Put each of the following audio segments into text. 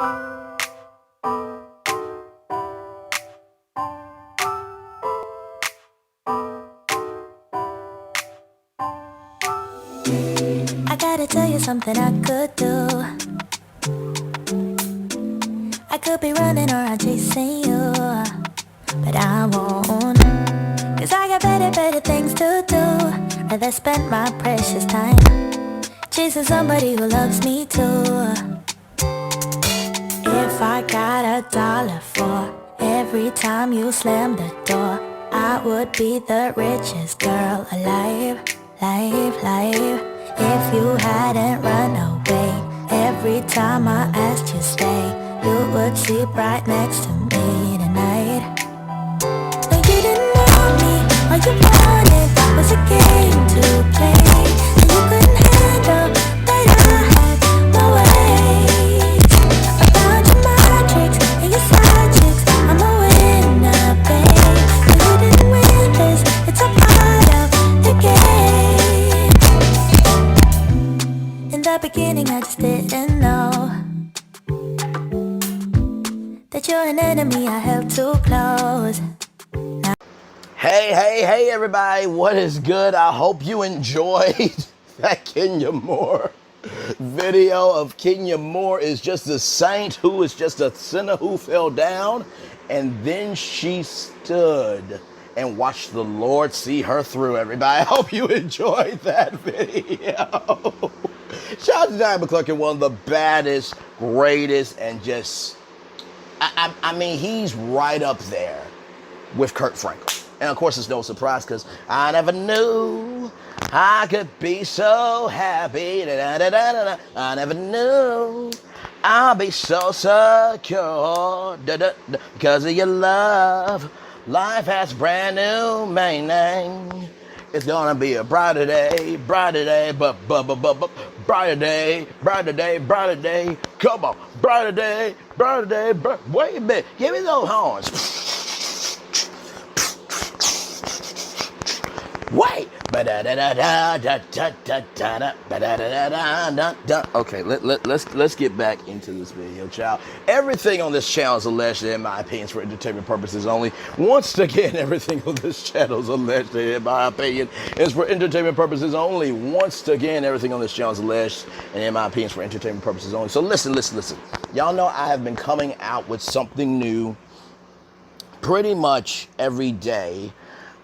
I gotta tell you something I could do. I could be running around chasing you, but I won't. Cause I got better things to do. Rather spend my precious time chasing somebody who loves me too. If I got $1 for every time you slam the door, I would be the richest girl alive, live. If you hadn't run away every time I asked you stay, you would sleep right next to me tonight. No, you didn't want me, all you wanted was a game to play, and you couldn't handle that I had my way. I found your magic and your side chicks, I'm a winner, babe. No, you didn't win this, it's a part of the game. In the beginning I just didn't know that you're an enemy I held too close. Hey, everybody, what is good? I hope you enjoyed that Kenya Moore video of Kenya Moore is just a saint who is just a sinner who fell down, and then she stood and watched the Lord see her through, everybody. I hope you enjoyed that video. Shout out to Diane McClurkin, one of the baddest, greatest, and just, I mean, he's right up there with Kurt Franklin. And of course, it's no surprise because I never knew I could be so happy. Da-da-da-da-da. I never knew I'd be so secure. Da-da-da. Because of your love, life has brand new meaning. It's gonna be a brighter day, brighter day, brighter day, brighter day, brighter day. Come on, brighter day, brighter day. Wait a minute, give me those horns. Wait. Okay, let's get back into this video, child. Everything on this channel is alleged, in my opinion, for entertainment purposes only. Once again, everything on this channel is alleged, in my opinion, is for entertainment purposes only. Once again, everything on this channel is alleged, and in my opinion, is for entertainment purposes only. So listen. Y'all know I have been coming out with something new pretty much every day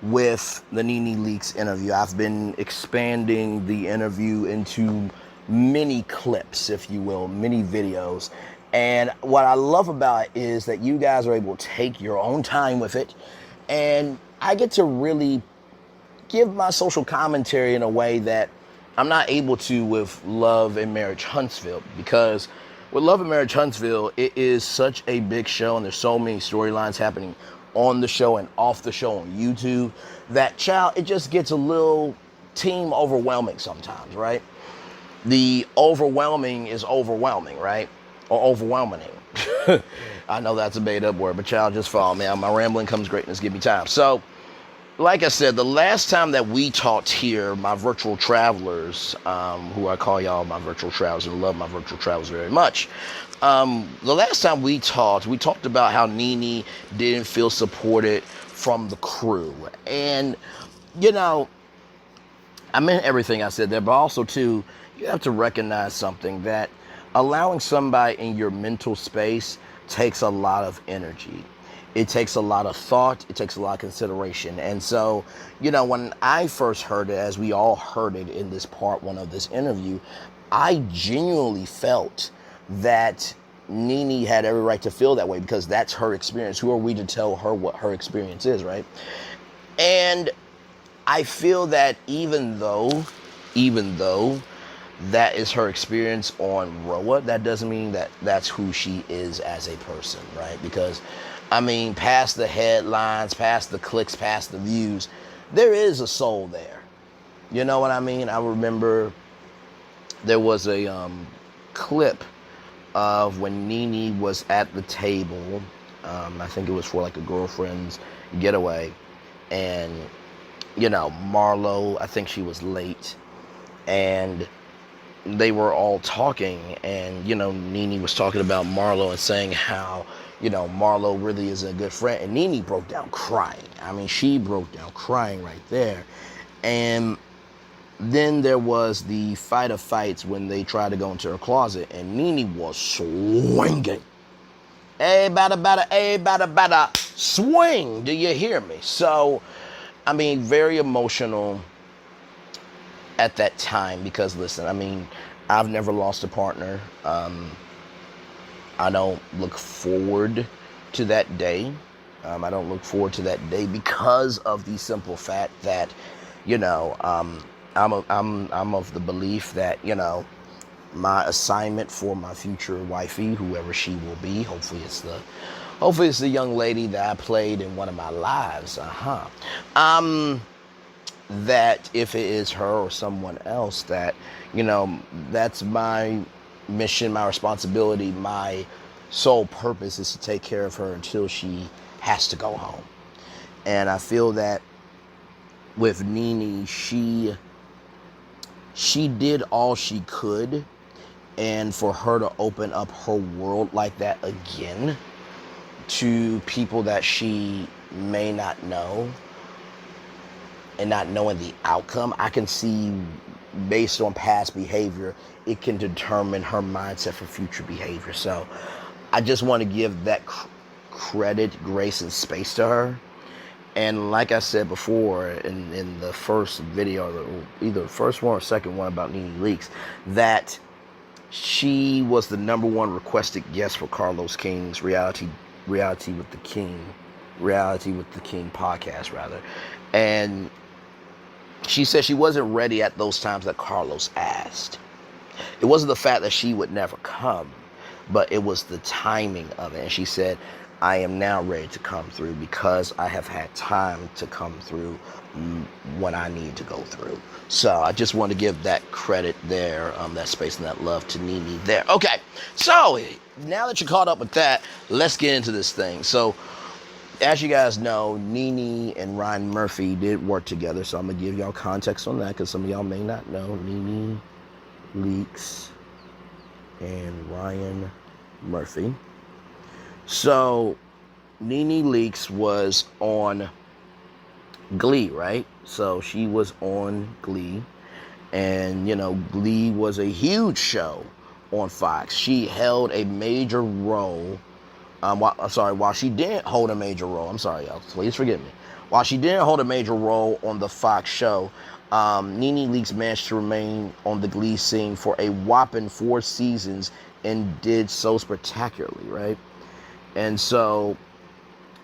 with the Nene Leakes interview. I've been expanding the interview into mini clips, if you will, mini videos. And what I love about it is that you guys are able to take your own time with it. And I get to really give my social commentary in a way that I'm not able to with Love and Marriage Huntsville, because with Love and Marriage Huntsville, it is such a big show and there's so many storylines happening on the show and off the show on YouTube, that child, it just gets a little team overwhelming sometimes, right? The overwhelming is overwhelming, right? Or overwhelming. I know that's a made up word, but child, just follow me. My rambling comes greatness, give me time. So, like I said, the last time that we talked here, my virtual travelers, who I call y'all my virtual travelers and love my virtual travelers very much. The last time we talked about how Nene didn't feel supported from the crew. And, you know, I meant everything I said there, but also, too, you have to recognize something, that allowing somebody in your mental space takes a lot of energy. It takes a lot of thought. It takes a lot of consideration. And so, you know, when I first heard it, as we all heard it in this part one of this interview, I genuinely felt that Nene had every right to feel that way, because that's her experience. Who are we to tell her what her experience is, right? And I feel that even though that is her experience on Roa, that doesn't mean that that's who she is as a person, right? Because, I mean, past the headlines, past the clicks, past the views, there is a soul there. You know what I mean? I remember there was a clip of when Nene was at the table. I think it was for like a girlfriend's getaway. And, you know, Marlo, I think she was late. And they were all talking, and Nene was talking about Marlo and saying how Marlo really is a good friend, and Nene broke down crying. I mean, she broke down crying right there. And then there was the fight of fights when they tried to go into her closet, and Nene was swinging. Hey, bada, swing. Do you hear me? So, I mean, very emotional at that time, because listen, I mean, I've never lost a partner. I don't look forward to that day. I don't look forward to that day because of the simple fact that, I'm of the belief that, my assignment for my future wifey, whoever she will be, hopefully it's the young lady that I played in one of my lives. That if it is her or someone else, that, that's my mission, my responsibility, my sole purpose is to take care of her until she has to go home. And I feel that with Nene, she did all she could, and for her to open up her world like that again to people that she may not know, and not knowing the outcome, I can see, based on past behavior, it can determine her mindset for future behavior. So I just want to give that credit, grace, and space to her. And like I said before in the first video, either the first one or second one about Nene Leakes, that she was the #1 requested guest for Carlos King's Reality with the King podcast, rather. And she said she wasn't ready at those times that Carlos asked. It wasn't the fact that she would never come, but it was the timing of it. And she said, I am now ready to come through because I have had time to come through when I need to go through. So I just want to give that credit there, that space and that love to Nene there. Okay, so now that you're caught up with that, let's get into this thing. So as you guys know, Nene and Ryan Murphy did work together, so I'm going to give y'all context on that because some of y'all may not know. Nene Leakes and Ryan Murphy. So, Nene Leakes was on Glee, right? So, she was on Glee, and, Glee was a huge show on Fox. She held a major role. While she didn't hold a major role, I'm sorry, y'all, please forgive me. While she didn't hold a major role on the Fox show, Nene Leakes managed to remain on the Glee scene for a whopping 4 seasons and did so spectacularly, right? And so,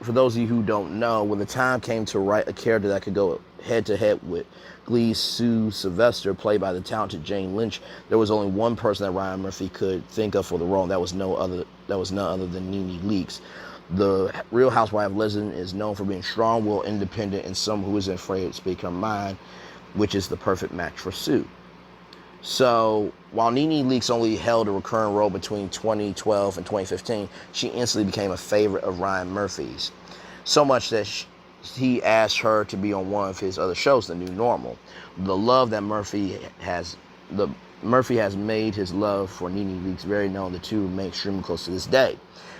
for those of you who don't know, when the time came to write a character that could go head-to-head with Glee's Sue Sylvester, played by the talented Jane Lynch, there was only one person that Ryan Murphy could think of for the role, and that was none other than Nene Leakes. The Real Housewife legend is known for being strong-willed, independent, and someone who isn't afraid to speak her mind, which is the perfect match for Sue. So, while Nene Leakes only held a recurring role between 2012 and 2015, she instantly became a favorite of Ryan Murphy's. So much that he asked her to be on one of his other shows, The New Normal. The love that Murphy has made his love for Nene Leakes very known. The two remain extremely close to this day.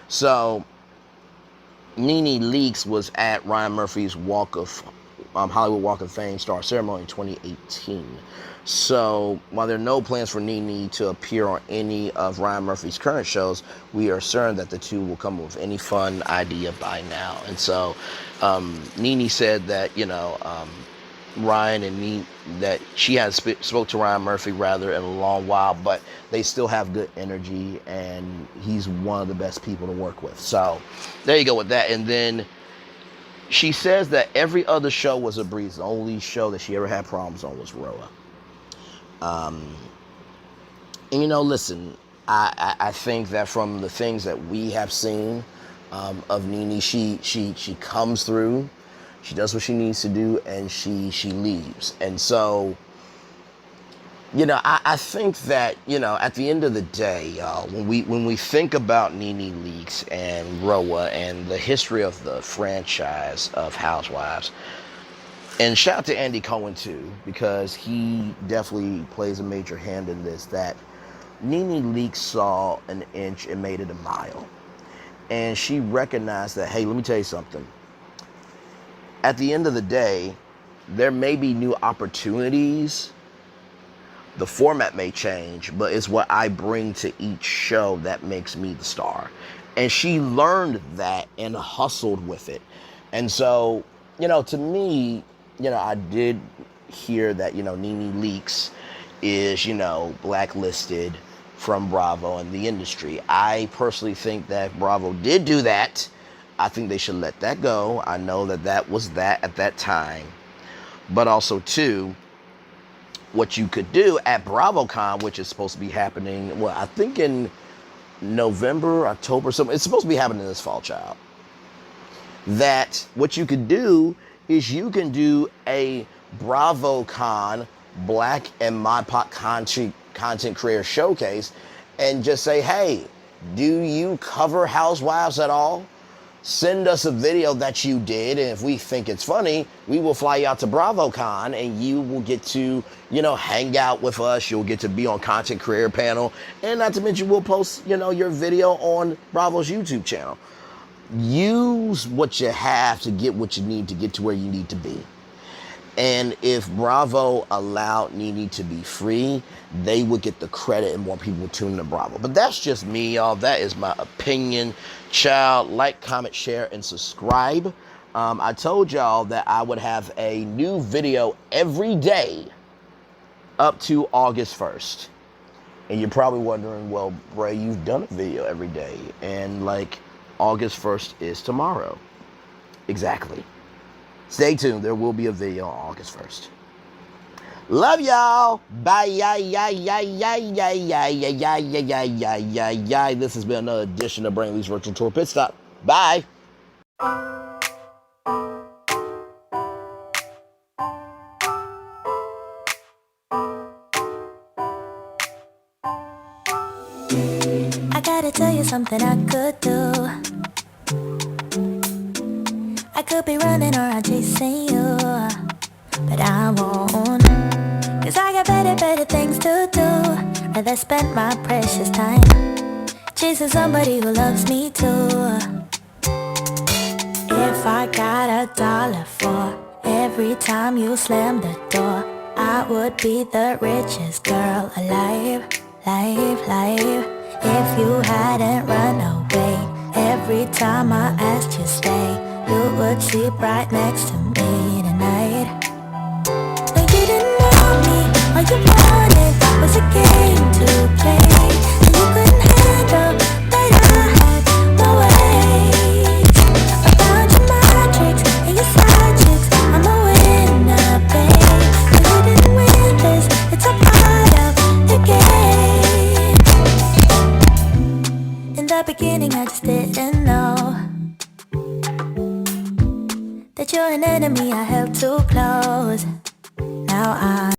So, Nene Leakes was at Ryan Murphy's Hollywood Walk of Fame star ceremony in 2018. So, while there are no plans for Nene to appear on any of Ryan Murphy's current shows, we are certain that the two will come up with any fun idea by now. And so, Nene said that, Ryan and Nene, that she has spoke to Ryan Murphy rather in a long while, but they still have good energy, and he's one of the best people to work with. So, there you go with that. And then she says that every other show was a breeze. The only show that she ever had problems on was Roa. And listen, I think that from the things that we have seen of Nene, she comes through, she does what she needs to do, and she leaves. And so, I think that, at the end of the day, y'all, when we think about Nene Leakes and Roa and the history of the franchise of Housewives, And shout out to Andy Cohen too, because he definitely plays a major hand in this. That Nene Leakes saw an inch and made it a mile. And she recognized that, hey, let me tell you something. At the end of the day, there may be new opportunities. The format may change, but it's what I bring to each show that makes me the star. And she learned that and hustled with it. And so, to me, I did hear that, Nene Leakes is, blacklisted from Bravo and the industry. I personally think that Bravo did do that. I think they should let that go. I know that was that at that time. But also, too, what you could do at BravoCon, which is supposed to be happening, well, I think in November, October, something. It's supposed to be happening this fall, child. That what you could do is you can do a BravoCon Black and ModPod content creator showcase and just say, hey, do you cover Housewives at all? Send us a video that you did, and if we think it's funny, we will fly you out to BravoCon, and you will get to, hang out with us. You'll get to be on content creator panel, and not to mention we'll post, your video on Bravo's YouTube channel. Use what you have to get what you need to get to where you need to be. And if Bravo allowed Nene to be free, they would get the credit and more people would tune into Bravo. But that's just me, y'all. That is my opinion. Child, like, comment, share, and subscribe. I told y'all that I would have a new video every day up to August 1st. And you're probably wondering, well, Bray, you've done a video every day. And, August 1st is tomorrow. Exactly. Stay tuned. There will be a video on August 1st. Love y'all. Bye. This has been another edition of Brainley's Virtual Tour Pit Stop. Bye. I gotta tell you something I could do. I could be running around chasing you, but I won't. Cause I got better things to do. Rather spend my precious time chasing somebody who loves me too. If I got $1 for every time you slam the door, I would be the richest girl alive. If you hadn't run away every time I asked you stay, you would sleep right next to me tonight. No, you didn't want me, all you wanted was a game to play, and you couldn't handle that I had my ways. I found your magics and your side chicks, I'm a winner, babe. No, you didn't win this, it's a part of the game. In the beginning I just didn't know that you're an enemy I held too close. Now I